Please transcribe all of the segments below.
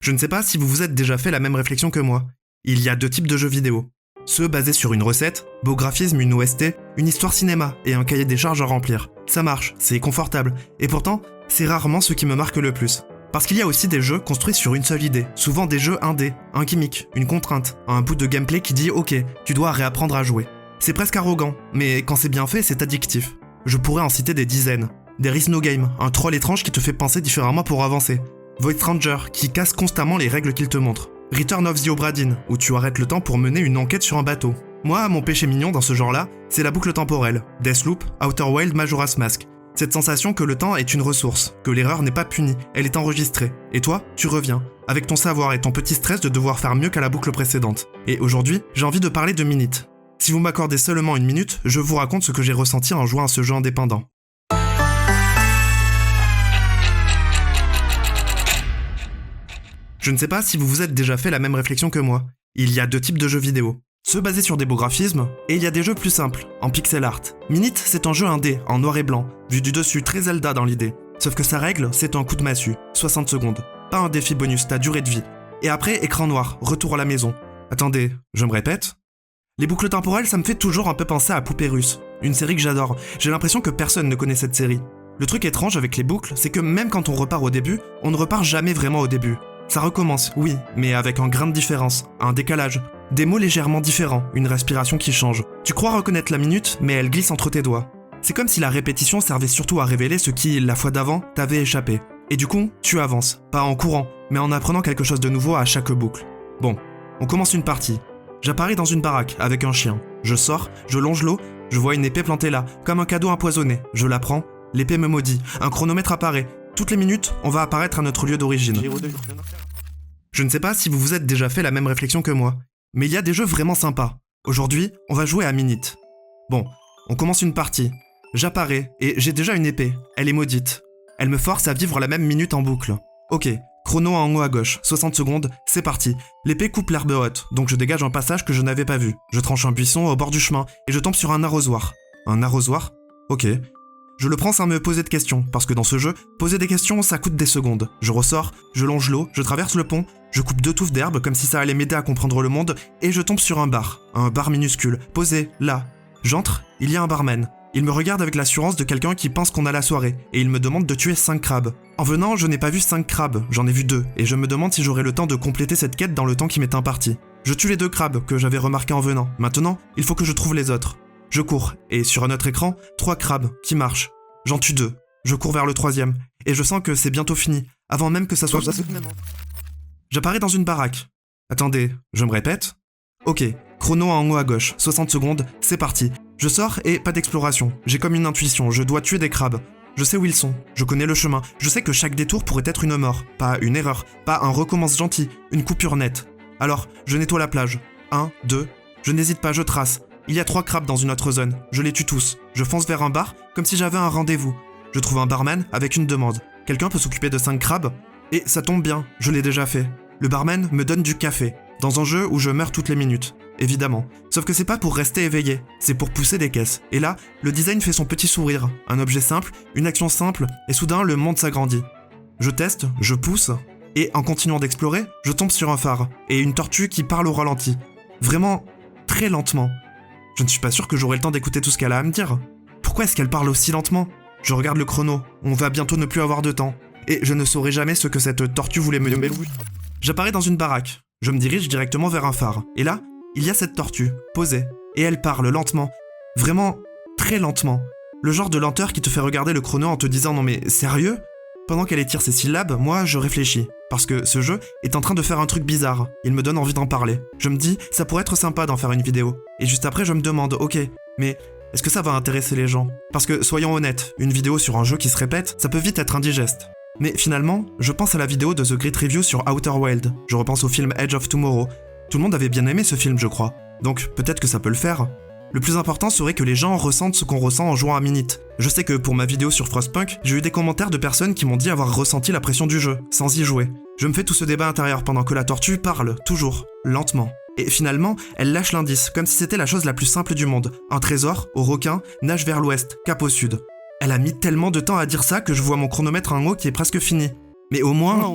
Je ne sais pas si vous vous êtes déjà fait la même réflexion que moi. Il y a deux types de jeux vidéo. Ceux basés sur une recette, beau graphisme, une OST, une histoire cinéma et un cahier des charges à remplir. Ça marche, c'est confortable, et pourtant, c'est rarement ce qui me marque le plus. Parce qu'il y a aussi des jeux construits sur une seule idée, souvent des jeux indés, un gimmick, une contrainte, un bout de gameplay qui dit « Ok, tu dois réapprendre à jouer ». C'est presque arrogant, mais quand c'est bien fait, c'est addictif. Je pourrais en citer des dizaines. There is no game, un troll étrange qui te fait penser différemment pour avancer. Void Stranger, qui casse constamment les règles qu'il te montre. Return of the Obra Dinn, où tu arrêtes le temps pour mener une enquête sur un bateau. Moi, mon péché mignon dans ce genre-là, c'est la boucle temporelle. Deathloop, Outer Wild, Majora's Mask. Cette sensation que le temps est une ressource, que l'erreur n'est pas punie, elle est enregistrée. Et toi, tu reviens, avec ton savoir et ton petit stress de devoir faire mieux qu'à la boucle précédente. Et aujourd'hui, j'ai envie de parler de Minit. Si vous m'accordez seulement une minute, je vous raconte ce que j'ai ressenti en jouant à ce jeu indépendant. Je ne sais pas si vous vous êtes déjà fait la même réflexion que moi. Il y a deux types de jeux vidéo. Ceux basés sur des beaux graphismes, et il y a des jeux plus simples, en pixel art. Minit, c'est un jeu indé, en noir et blanc, vu du dessus, très Zelda dans l'idée. Sauf que sa règle, c'est un coup de massue, 60 secondes. Pas un défi bonus, ta durée de vie. Et après, écran noir, retour à la maison. Attendez, je me répète. Les boucles temporelles, ça me fait toujours un peu penser à Poupée Russe, une série que j'adore. J'ai l'impression que personne ne connaît cette série. Le truc étrange avec les boucles, c'est que même quand on repart au début, on ne repart jamais vraiment au début. Ça recommence, oui, mais avec un grain de différence, un décalage, des mots légèrement différents, une respiration qui change. Tu crois reconnaître la minute, mais elle glisse entre tes doigts. C'est comme si la répétition servait surtout à révéler ce qui, la fois d'avant, t'avait échappé. Et du coup, tu avances, pas en courant, mais en apprenant quelque chose de nouveau à chaque boucle. Bon, on commence une partie. J'apparais dans une baraque, avec un chien. Je sors, je longe l'eau, je vois une épée plantée là, comme un cadeau empoisonné. Je la prends, l'épée me maudit, un chronomètre apparaît. Toutes les minutes, on va apparaître à notre lieu d'origine. Je ne sais pas si vous vous êtes déjà fait la même réflexion que moi, mais il y a des jeux vraiment sympas. Aujourd'hui, on va jouer à Minit. Bon, on commence une partie. J'apparais, et j'ai déjà une épée. Elle est maudite. Elle me force à vivre la même minute en boucle. Ok, chrono en haut à gauche, 60 secondes, c'est parti. L'épée coupe l'herbe haute, donc je dégage un passage que je n'avais pas vu. Je tranche un buisson au bord du chemin, et je tombe sur un arrosoir. Un arrosoir ? Ok. Je le prends sans me poser de questions, parce que dans ce jeu, poser des questions, ça coûte des secondes. Je ressors, je longe l'eau, je traverse le pont, je coupe 2 touffes d'herbe comme si ça allait m'aider à comprendre le monde, et je tombe sur un bar minuscule, posé, là. J'entre, il y a un barman. Il me regarde avec l'assurance de quelqu'un qui pense qu'on a la soirée, et il me demande de tuer 5 crabes. En venant, je n'ai pas vu 5 crabes, j'en ai vu 2, et je me demande si j'aurai le temps de compléter cette quête dans le temps qui m'est imparti. Je tue les 2 crabes que j'avais remarqués en venant. Maintenant, il faut que je trouve les autres. Je cours, et sur un autre écran, 3 crabes qui marchent. J'en tue 2. Je cours vers le 3e, et je sens que c'est bientôt fini, avant même que ça soit... J'apparais dans une baraque. Attendez, je me répète. Ok, chrono en haut à gauche, 60 secondes, c'est parti. Je sors et pas d'exploration. J'ai comme une intuition, je dois tuer des crabes. Je sais où ils sont, je connais le chemin, je sais que chaque détour pourrait être une mort, pas une erreur, pas un recommence gentil, une coupure nette. Alors, je nettoie la plage. 1, 2, je n'hésite pas, je trace. Il y a 3 crabes dans une autre zone, je les tue tous. Je fonce vers un bar, comme si j'avais un rendez-vous. Je trouve un barman avec une demande. Quelqu'un peut s'occuper de 5 crabes ? Et ça tombe bien, je l'ai déjà fait. Le barman me donne du café, dans un jeu où je meurs toutes les minutes, évidemment. Sauf que c'est pas pour rester éveillé, c'est pour pousser des caisses. Et là, le design fait son petit sourire. Un objet simple, une action simple, et soudain le monde s'agrandit. Je teste, je pousse, et en continuant d'explorer, je tombe sur un phare, et une tortue qui parle au ralenti. Vraiment, très lentement. Je ne suis pas sûr que j'aurai le temps d'écouter tout ce qu'elle a à me dire. Pourquoi est-ce qu'elle parle aussi lentement ? Je regarde le chrono, on va bientôt ne plus avoir de temps. Et je ne saurai jamais ce que cette tortue voulait me dire. J'apparais dans une baraque. Je me dirige directement vers un phare. Et là, il y a cette tortue, posée. Et elle parle lentement. Vraiment, très lentement. Le genre de lenteur qui te fait regarder le chrono en te disant « Non mais, sérieux ?» Pendant qu'elle étire ses syllabes, moi, je réfléchis. Parce que ce jeu est en train de faire un truc bizarre. Il me donne envie d'en parler. Je me dis, ça pourrait être sympa d'en faire une vidéo. Et juste après, je me demande, ok, mais est-ce que ça va intéresser les gens ? Parce que, soyons honnêtes, une vidéo sur un jeu qui se répète, ça peut vite être indigeste. Mais finalement, je pense à la vidéo de The Great Review sur Outer Wild. Je repense au film Edge of Tomorrow. Tout le monde avait bien aimé ce film, je crois. Donc, peut-être que ça peut le faire. Le plus important serait que les gens ressentent ce qu'on ressent en jouant à Minit. Je sais que pour ma vidéo sur Frostpunk, j'ai eu des commentaires de personnes qui m'ont dit avoir ressenti la pression du jeu, sans y jouer. Je me fais tout ce débat intérieur pendant que la tortue parle, toujours, lentement. Et finalement, elle lâche l'indice, comme si c'était la chose la plus simple du monde. Un trésor, au requin, nage vers l'ouest, cap au sud. Elle a mis tellement de temps à dire ça que je vois mon chronomètre en haut qui est presque fini. Mais au moins...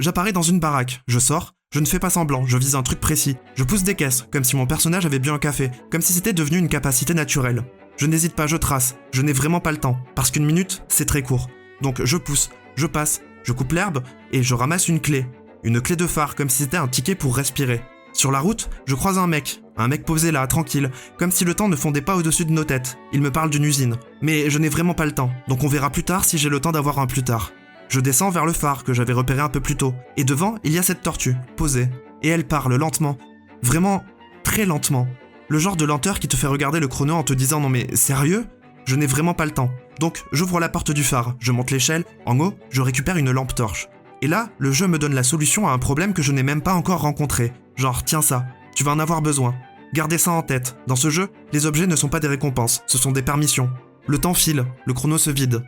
J'apparais dans une baraque, je sors, je ne fais pas semblant, je vise un truc précis, je pousse des caisses, comme si mon personnage avait bu un café, comme si c'était devenu une capacité naturelle. Je n'hésite pas, je trace, je n'ai vraiment pas le temps, parce qu'une minute, c'est très court. Donc je pousse, je passe, je coupe l'herbe, et je ramasse une clé de phare, comme si c'était un ticket pour respirer. Sur la route, je croise un mec posé là, tranquille, comme si le temps ne fondait pas au-dessus de nos têtes. Il me parle d'une usine. Mais je n'ai vraiment pas le temps, donc on verra plus tard si j'ai le temps d'avoir un plus tard. Je descends vers le phare que j'avais repéré un peu plus tôt, et devant, il y a cette tortue, posée. Et elle parle lentement. Vraiment, très lentement. Le genre de lenteur qui te fait regarder le chrono en te disant « Non mais, sérieux ? Je n'ai vraiment pas le temps. » Donc, j'ouvre la porte du phare, je monte l'échelle, en haut, je récupère une lampe torche. Et là, le jeu me donne la solution à un problème que je n'ai même pas encore rencontré. Genre, tiens ça, tu vas en avoir besoin. Gardez ça en tête. Dans ce jeu, les objets ne sont pas des récompenses, ce sont des permissions. Le temps file, le chrono se vide.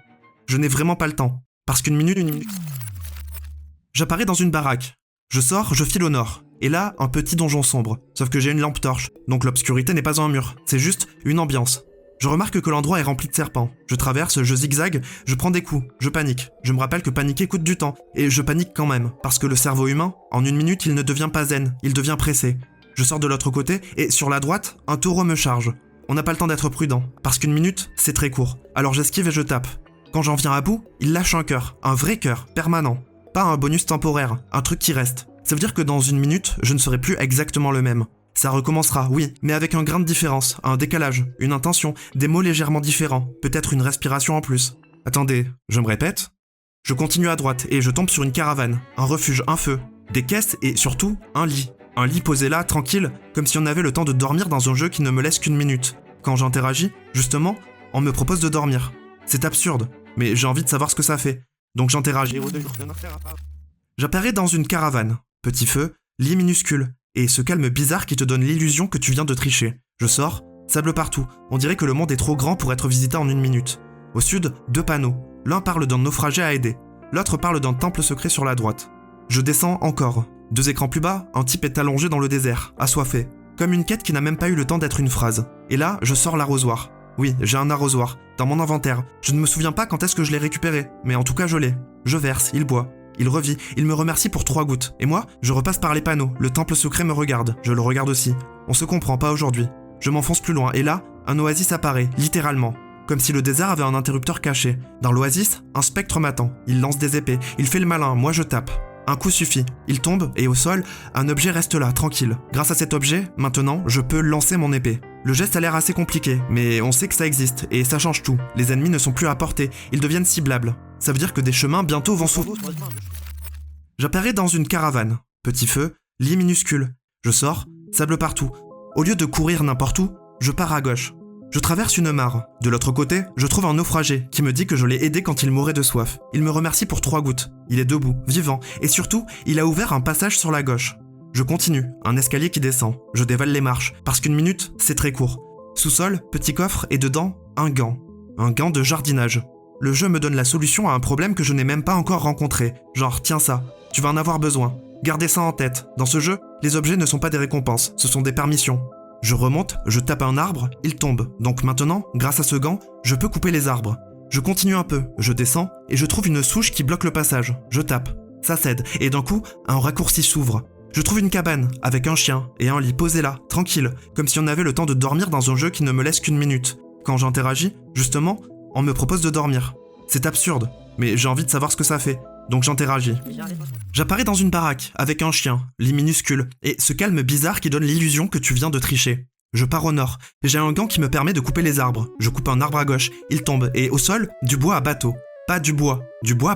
Je n'ai vraiment pas le temps. Parce qu'une minute... J'apparais dans une baraque. Je sors, je file au nord. Et là, un petit donjon sombre. Sauf que j'ai une lampe torche. Donc l'obscurité n'est pas un mur. C'est juste une ambiance. Je remarque que l'endroit est rempli de serpents. Je traverse, je zigzague, je prends des coups, je panique. Je me rappelle que paniquer coûte du temps. Et je panique quand même. Parce que le cerveau humain, en une minute, il ne devient pas zen. Il devient pressé. Je sors de l'autre côté, et sur la droite, un taureau me charge. On n'a pas le temps d'être prudent. Parce qu'une minute, c'est très court. Alors j'esquive et je tape. Quand j'en viens à bout, il lâche un cœur. Un vrai cœur, permanent. Pas un bonus temporaire, un truc qui reste. Ça veut dire que dans une minute, je ne serai plus exactement le même. Ça recommencera, oui, mais avec un grain de différence, un décalage, une intention, des mots légèrement différents, peut-être une respiration en plus. Attendez, je me répète. Je continue à droite et je tombe sur une caravane, un refuge, un feu, des caisses et surtout un lit. Un lit posé là, tranquille, comme si on avait le temps de dormir dans un jeu qui ne me laisse qu'une minute. Quand j'interagis, justement, on me propose de dormir. C'est absurde, mais j'ai envie de savoir ce que ça fait. Donc j'interagis. J'apparais dans une caravane. Petit feu, lit minuscule, et ce calme bizarre qui te donne l'illusion que tu viens de tricher. Je sors, sable partout, on dirait que le monde est trop grand pour être visité en une minute. Au sud, 2 panneaux. L'un parle d'un naufragé à aider, l'autre parle d'un temple secret sur la droite. Je descends encore. 2 écrans plus bas, un type est allongé dans le désert, assoiffé. Comme une quête qui n'a même pas eu le temps d'être une phrase. Et là, je sors l'arrosoir. Oui, j'ai un arrosoir, dans mon inventaire. Je ne me souviens pas quand est-ce que je l'ai récupéré, mais en tout cas je l'ai. Je verse, il boit. Il revit, il me remercie pour 3 gouttes. Et moi, je repasse par les panneaux, le temple secret me regarde, je le regarde aussi. On se comprend pas aujourd'hui. Je m'enfonce plus loin, et là, un oasis apparaît, littéralement. Comme si le désert avait un interrupteur caché. Dans l'oasis, un spectre m'attend. Il lance des épées, il fait le malin, moi je tape. Un coup suffit. Il tombe, et au sol, un objet reste là, tranquille. Grâce à cet objet, maintenant, je peux lancer mon épée. Le geste a l'air assez compliqué, mais on sait que ça existe, et ça change tout. Les ennemis ne sont plus à portée, ils deviennent ciblables. Ça veut dire que des chemins bientôt vont s'ouvrir. J'apparais dans une caravane. Petit feu, lit minuscule. Je sors, sable partout. Au lieu de courir n'importe où, je pars à gauche. Je traverse une mare. De l'autre côté, je trouve un naufragé qui me dit que je l'ai aidé quand il mourait de soif. Il me remercie pour 3 gouttes. Il est debout, vivant, et surtout, il a ouvert un passage sur la gauche. Je continue, un escalier qui descend. Je dévale les marches, parce qu'une minute, c'est très court. Sous-sol, petit coffre, et dedans, un gant. Un gant de jardinage. Le jeu me donne la solution à un problème que je n'ai même pas encore rencontré. Genre, tiens ça, tu vas en avoir besoin. Gardez ça en tête. Dans ce jeu, les objets ne sont pas des récompenses, ce sont des permissions. Je remonte, je tape un arbre, il tombe. Donc maintenant, grâce à ce gant, je peux couper les arbres. Je continue un peu, je descends, et je trouve une souche qui bloque le passage. Je tape. Ça cède, et d'un coup, un raccourci s'ouvre. Je trouve une cabane, avec un chien, et un lit posé là, tranquille, comme si on avait le temps de dormir dans un jeu qui ne me laisse qu'une minute. Quand j'interagis, justement, on me propose de dormir. C'est absurde, mais j'ai envie de savoir ce que ça fait, donc j'interagis. J'apparais dans une baraque, avec un chien, lit minuscule, et ce calme bizarre qui donne l'illusion que tu viens de tricher. Je pars au nord, j'ai un gant qui me permet de couper les arbres. Je coupe un arbre à gauche, il tombe, et au sol, du bois à bateau. Pas du bois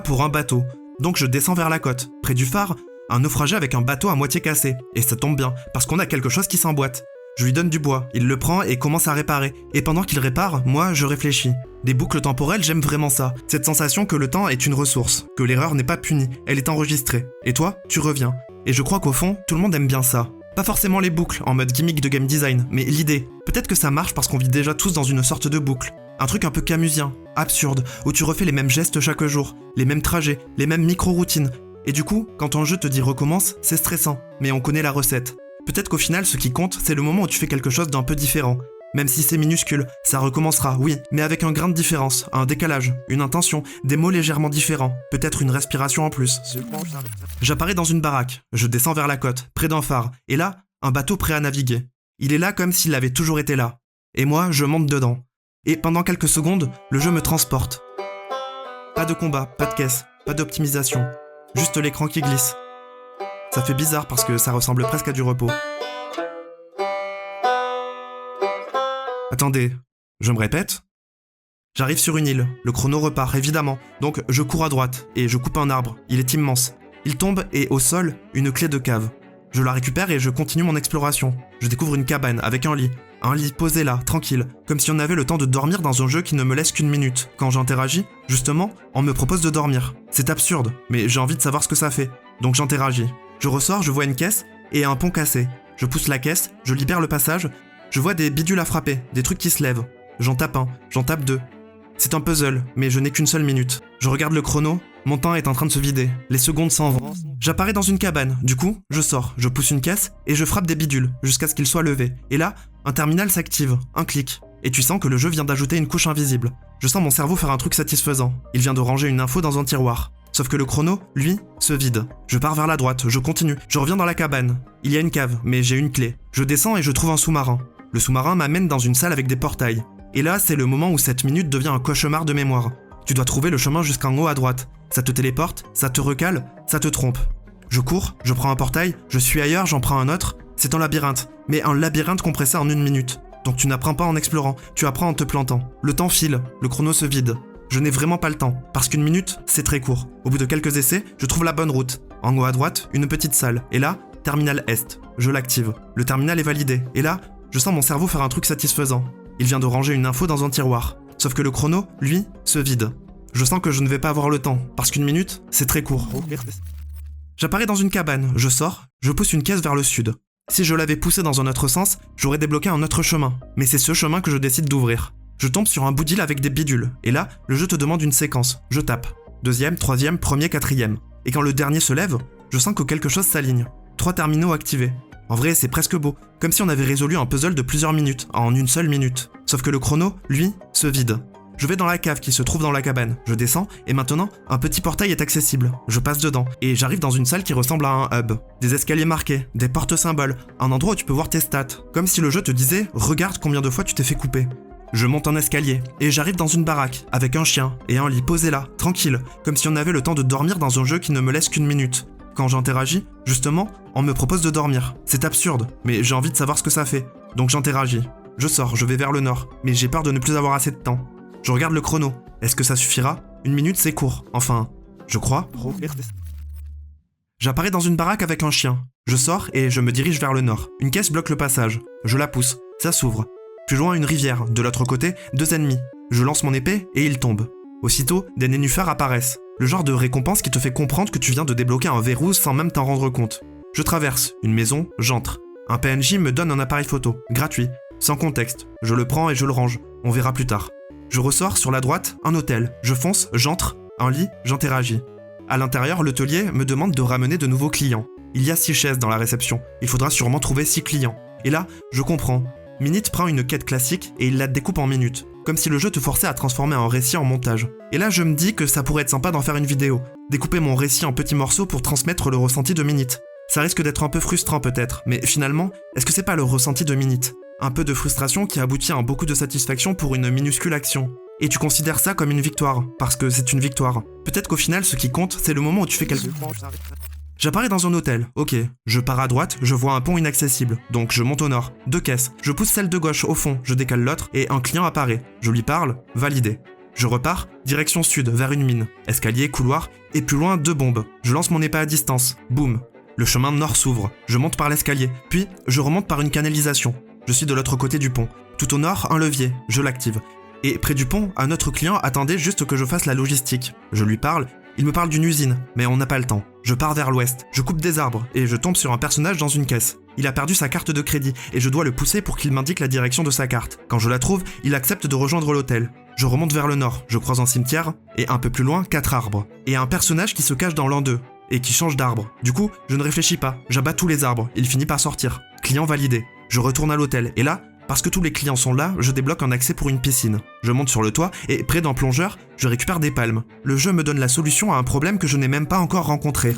pour un bateau. Donc je descends vers la côte, près du phare, un naufragé avec un bateau à moitié cassé. Et ça tombe bien, parce qu'on a quelque chose qui s'emboîte. Je lui donne du bois, il le prend et commence à réparer. Et pendant qu'il répare, moi, je réfléchis. Des boucles temporelles, j'aime vraiment ça. Cette sensation que le temps est une ressource, que l'erreur n'est pas punie, elle est enregistrée. Et toi, tu reviens. Et je crois qu'au fond, tout le monde aime bien ça. Pas forcément les boucles, en mode gimmick de game design, mais l'idée. Peut-être que ça marche parce qu'on vit déjà tous dans une sorte de boucle. Un truc un peu camusien, absurde, où tu refais les mêmes gestes chaque jour, les mêmes trajets, les mêmes micro-routines. Et du coup, quand ton jeu te dit recommence, c'est stressant, mais on connaît la recette. Peut-être qu'au final, ce qui compte, c'est le moment où tu fais quelque chose d'un peu différent. Même si c'est minuscule, ça recommencera, oui, mais avec un grain de différence, un décalage, une intention, des mots légèrement différents, peut-être une respiration en plus. J'apparais dans une baraque, je descends vers la côte, près d'un phare, et là, un bateau prêt à naviguer. Il est là comme s'il avait toujours été là. Et moi, je monte dedans. Et pendant quelques secondes, le jeu me transporte. Pas de combat, pas de caisse, pas d'optimisation. Juste l'écran qui glisse. Ça fait bizarre parce que ça ressemble presque à du repos. Attendez, je me répète. J'arrive sur une île, le chrono repart évidemment, donc je cours à droite et je coupe un arbre, il est immense. Il tombe et au sol, une clé de cave. Je la récupère et je continue mon exploration. Je découvre une cabane avec un lit posé là, tranquille, comme si on avait le temps de dormir dans un jeu qui ne me laisse qu'une minute. Quand j'interagis, justement, on me propose de dormir. C'est absurde, mais j'ai envie de savoir ce que ça fait, donc j'interagis. Je ressors, je vois une caisse et un pont cassé. Je pousse la caisse, je libère le passage, je vois des bidules à frapper, des trucs qui se lèvent. J'en tape un, j'en tape deux. C'est un puzzle, mais je n'ai qu'une seule minute. Je regarde le chrono, mon temps est en train de se vider, les secondes s'en vont. J'apparais dans une cabane, du coup, je sors, je pousse une caisse et je frappe des bidules jusqu'à ce qu'ils soient levés. Et là, un terminal s'active, un clic. Et tu sens que le jeu vient d'ajouter une couche invisible. Je sens mon cerveau faire un truc satisfaisant. Il vient de ranger une info dans un tiroir. Sauf que le chrono, lui, se vide. Je pars vers la droite, je continue, je reviens dans la cabane. Il y a une cave, mais j'ai une clé. Je descends et je trouve un sous-marin. Le sous-marin m'amène dans une salle avec des portails. Et là, c'est le moment où cette minute devient un cauchemar de mémoire. Tu dois trouver le chemin jusqu'en haut à droite. Ça te téléporte, ça te recale, ça te trompe. Je cours, je prends un portail, je suis ailleurs, j'en prends un autre. C'est un labyrinthe, mais un labyrinthe compressé en 1 minute. Donc tu n'apprends pas en explorant, tu apprends en te plantant. Le temps file, le chrono se vide. Je n'ai vraiment pas le temps, parce qu'une minute, c'est très court. Au bout de quelques essais, je trouve la bonne route. En haut à droite, une petite salle. Et là, terminal Est. Je l'active. Le terminal est validé. Et là, je sens mon cerveau faire un truc satisfaisant. Il vient de ranger une info dans un tiroir. Sauf que le chrono, lui, se vide. Je sens que je ne vais pas avoir le temps, parce qu'une minute, c'est très court. J'apparais dans une cabane, je sors, je pousse une caisse vers le sud. Si je l'avais poussée dans un autre sens, j'aurais débloqué un autre chemin. Mais c'est ce chemin que je décide d'ouvrir. Je tombe sur un bout d'île avec des bidules, et là, le jeu te demande une séquence. Je tape. 2e, 3e, 1er, 4e. Et quand le dernier se lève, je sens que quelque chose s'aligne. 3 terminaux activés. En vrai, c'est presque beau, comme si on avait résolu un puzzle de plusieurs minutes, en une seule minute. Sauf que le chrono, lui, se vide. Je vais dans la cave qui se trouve dans la cabane, je descends, et maintenant, un petit portail est accessible. Je passe dedans, et j'arrive dans une salle qui ressemble à un hub. Des escaliers marqués, des porte-symboles, un endroit où tu peux voir tes stats. Comme si le jeu te disait « Regarde combien de fois tu t'es fait couper ». Je monte un escalier, et j'arrive dans une baraque, avec un chien, et un lit posé là, tranquille, comme si on avait le temps de dormir dans un jeu qui ne me laisse qu'une minute. Quand j'interagis, justement, on me propose de dormir. C'est absurde, mais j'ai envie de savoir ce que ça fait. Donc j'interagis. Je sors, je vais vers le nord, mais j'ai peur de ne plus avoir assez de temps. Je regarde le chrono. Est-ce que ça suffira? 1 minute, c'est court. Enfin, je crois. J'apparais dans une baraque avec un chien. Je sors et je me dirige vers le nord. Une caisse bloque le passage. Je la pousse. Ça s'ouvre. Plus loin, une rivière. De l'autre côté, 2 ennemis. Je lance mon épée et ils tombent. Aussitôt, des nénuphars apparaissent. Le genre de récompense qui te fait comprendre que tu viens de débloquer un verrou sans même t'en rendre compte. Je traverse. Une maison, j'entre. Un PNJ me donne un appareil photo. Gratuit. Sans contexte. Je le prends et je le range. On verra plus tard. Je ressors sur la droite, un hôtel. Je fonce, j'entre. Un lit, j'interagis. À l'intérieur, l'hôtelier me demande de ramener de nouveaux clients. Il y a 6 chaises dans la réception. Il faudra sûrement trouver 6 clients. Et là, je comprends. Minute prend une quête classique et il la découpe en minutes. Comme si le jeu te forçait à transformer un récit en montage. Et là, je me dis que ça pourrait être sympa d'en faire une vidéo. Découper mon récit en petits morceaux pour transmettre le ressenti de Minute. Ça risque d'être un peu frustrant peut-être, mais finalement, est-ce que c'est pas le ressenti de Minute? Un peu de frustration qui aboutit à beaucoup de satisfaction pour une minuscule action. Et tu considères ça comme une victoire, parce que c'est une victoire. Peut-être qu'au final, ce qui compte, c'est le moment où tu fais quelque chose. J'apparais dans un hôtel, ok. Je pars à droite, je vois un pont inaccessible, donc je monte au nord. 2 caisses, je pousse celle de gauche au fond, je décale l'autre, et un client apparaît. Je lui parle, validé. Je repars, direction sud, vers une mine. Escalier, couloir, et plus loin, 2 bombes. Je lance mon épée à distance, boum. Le chemin nord s'ouvre, je monte par l'escalier, puis je remonte par une canalisation. Je suis de l'autre côté du pont. Tout au nord, un levier, je l'active. Et près du pont, un autre client attendait juste que je fasse la logistique. Je lui parle, il me parle d'une usine, mais on n'a pas le temps. Je pars vers l'ouest, je coupe des arbres, et je tombe sur un personnage dans une caisse. Il a perdu sa carte de crédit, et je dois le pousser pour qu'il m'indique la direction de sa carte. Quand je la trouve, il accepte de rejoindre l'hôtel. Je remonte vers le nord, je croise un cimetière, et un peu plus loin, 4 arbres. Et un personnage qui se cache dans l'un d'eux, et qui change d'arbre. Du coup, je ne réfléchis pas, j'abats tous les arbres, il finit par sortir. Client validé. Je retourne à l'hôtel, et là, Parce que tous les clients sont là, je débloque un accès pour une piscine. Je monte sur le toit et, près d'un plongeur, je récupère des palmes. Le jeu me donne la solution à un problème que je n'ai même pas encore rencontré.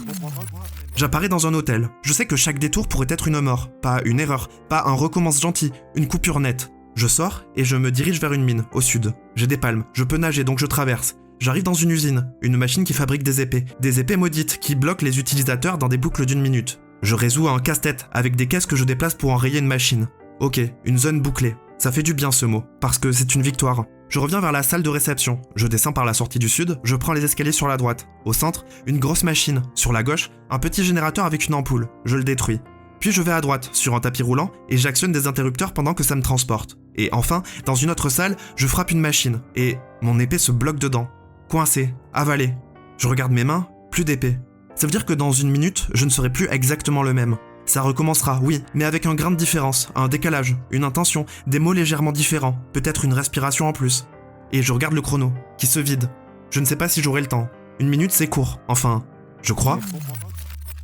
J'apparais dans un hôtel. Je sais que chaque détour pourrait être une mort, pas une erreur, pas un recommence gentil, une coupure nette. Je sors et je me dirige vers une mine, au sud. J'ai des palmes, je peux nager donc je traverse. J'arrive dans une usine, une machine qui fabrique des épées maudites qui bloquent les utilisateurs dans des boucles d'1 minute. Je résous un casse-tête avec des caisses que je déplace pour enrayer une machine. Ok, une zone bouclée. Ça fait du bien ce mot, parce que c'est une victoire. Je reviens vers la salle de réception. Je descends par la sortie du sud, je prends les escaliers sur la droite. Au centre, une grosse machine. Sur la gauche, un petit générateur avec une ampoule. Je le détruis. Puis je vais à droite, sur un tapis roulant, et j'actionne des interrupteurs pendant que ça me transporte. Et enfin, dans une autre salle, je frappe une machine, et mon épée se bloque dedans. Coincé, avalé. Je regarde mes mains, plus d'épée. Ça veut dire que dans 1 minute, je ne serai plus exactement le même. Ça recommencera, oui, mais avec un grain de différence, un décalage, une intention, des mots légèrement différents, peut-être une respiration en plus. Et je regarde le chrono, qui se vide. Je ne sais pas si j'aurai le temps. 1 minute, c'est court, enfin, je crois.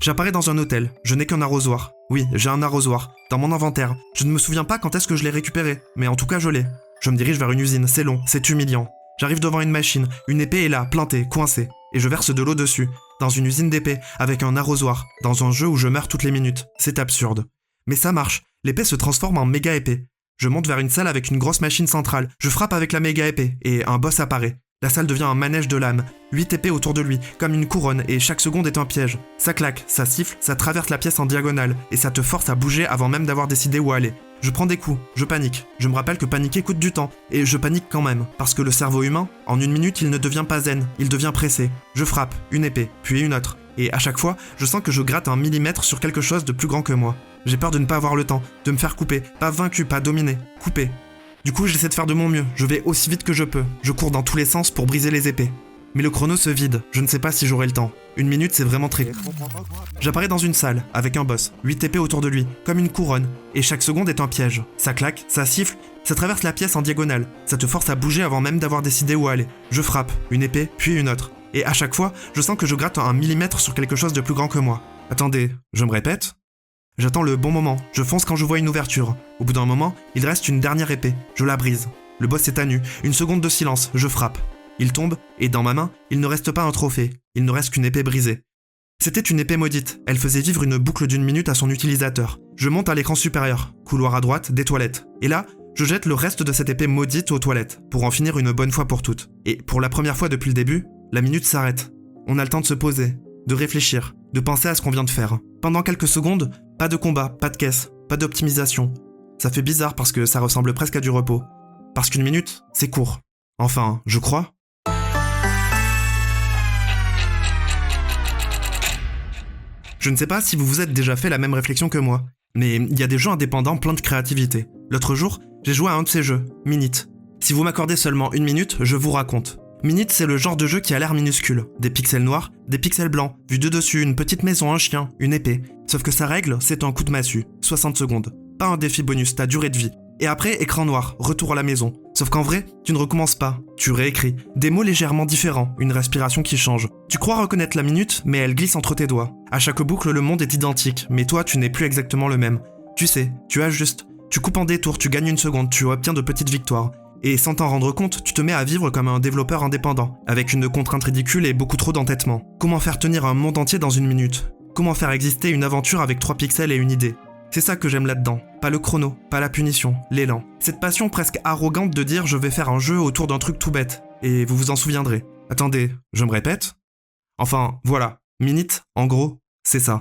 J'apparais dans un hôtel, je n'ai qu'un arrosoir. Oui, j'ai un arrosoir, dans mon inventaire. Je ne me souviens pas quand est-ce que je l'ai récupéré, mais en tout cas je l'ai. Je me dirige vers une usine, c'est long, c'est humiliant. J'arrive devant une machine, une épée est là, plantée, coincée, et je verse de l'eau dessus. Dans une usine d'épée, avec un arrosoir, dans un jeu où je meurs toutes les minutes. C'est absurde. Mais ça marche, l'épée se transforme en méga épée. Je monte vers une salle avec une grosse machine centrale, je frappe avec la méga épée, et un boss apparaît. La salle devient un manège de lames, 8 épées autour de lui, comme une couronne, et chaque seconde est un piège. Ça claque, ça siffle, ça traverse la pièce en diagonale, et ça te force à bouger avant même d'avoir décidé où aller. Je prends des coups, je panique. Je me rappelle que paniquer coûte du temps, et je panique quand même, parce que le cerveau humain, en 1 minute, il ne devient pas zen, il devient pressé. Je frappe, une épée, puis une autre, et à chaque fois, je sens que je gratte 1 millimètre sur quelque chose de plus grand que moi. J'ai peur de ne pas avoir le temps, de me faire couper, pas vaincu, pas dominé, coupé. Du coup, j'essaie de faire de mon mieux, je vais aussi vite que je peux, je cours dans tous les sens pour briser les épées. Mais le chrono se vide, je ne sais pas si j'aurai le temps. 1 minute, c'est vraiment très court. J'apparais dans une salle, avec un boss, 8 épées autour de lui, comme une couronne, et chaque seconde est un piège. Ça claque, ça siffle, ça traverse la pièce en diagonale, ça te force à bouger avant même d'avoir décidé où aller. Je frappe, une épée, puis une autre. Et à chaque fois, je sens que je gratte 1 millimètre sur quelque chose de plus grand que moi. Attendez, je me répète. J'attends le bon moment, je fonce quand je vois une ouverture. Au bout d'un moment, il reste une dernière épée, je la brise. Le boss est à nu, une seconde de silence, je frappe. Il tombe, et dans ma main, il ne reste pas un trophée, il ne reste qu'une épée brisée. C'était une épée maudite, elle faisait vivre une boucle d'1 minute à son utilisateur. Je monte à l'écran supérieur, couloir à droite, des toilettes. Et là, je jette le reste de cette épée maudite aux toilettes, pour en finir une bonne fois pour toutes. Et pour la première fois depuis le début, la minute s'arrête. On a le temps de se poser, de réfléchir, de penser à ce qu'on vient de faire. Pendant quelques secondes, pas de combat, pas de caisse, pas d'optimisation. Ça fait bizarre parce que ça ressemble presque à du repos. Parce qu'1 minute, c'est court. Enfin, je crois. Je ne sais pas si vous vous êtes déjà fait la même réflexion que moi, mais il y a des jeux indépendants pleins de créativité. L'autre jour, j'ai joué à un de ces jeux, Minit. Si vous m'accordez seulement 1 minute, je vous raconte. Minit, c'est le genre de jeu qui a l'air minuscule. Des pixels noirs, des pixels blancs, vus de dessus, une petite maison, un chien, une épée. Sauf que sa règle, c'est un coup de massue, 60 secondes. Pas un défi bonus, ta durée de vie. Et après, écran noir, retour à la maison. Sauf qu'en vrai, tu ne recommences pas, tu réécris. Des mots légèrement différents, une respiration qui change. Tu crois reconnaître la minute, mais elle glisse entre tes doigts. À chaque boucle, le monde est identique, mais toi, tu n'es plus exactement le même. Tu sais, tu ajustes. Tu coupes en détour, tu gagnes 1 seconde, tu obtiens de petites victoires. Et sans t'en rendre compte, tu te mets à vivre comme un développeur indépendant, avec une contrainte ridicule et beaucoup trop d'entêtement. Comment faire tenir un monde entier dans 1 minute? Comment faire exister une aventure avec 3 pixels et une idée? C'est ça que j'aime là-dedans. Pas le chrono, pas la punition, l'élan. Cette passion presque arrogante de dire je vais faire un jeu autour d'un truc tout bête. Et vous vous en souviendrez. Attendez, je me répète? Enfin, voilà. Minit, en gros, c'est ça.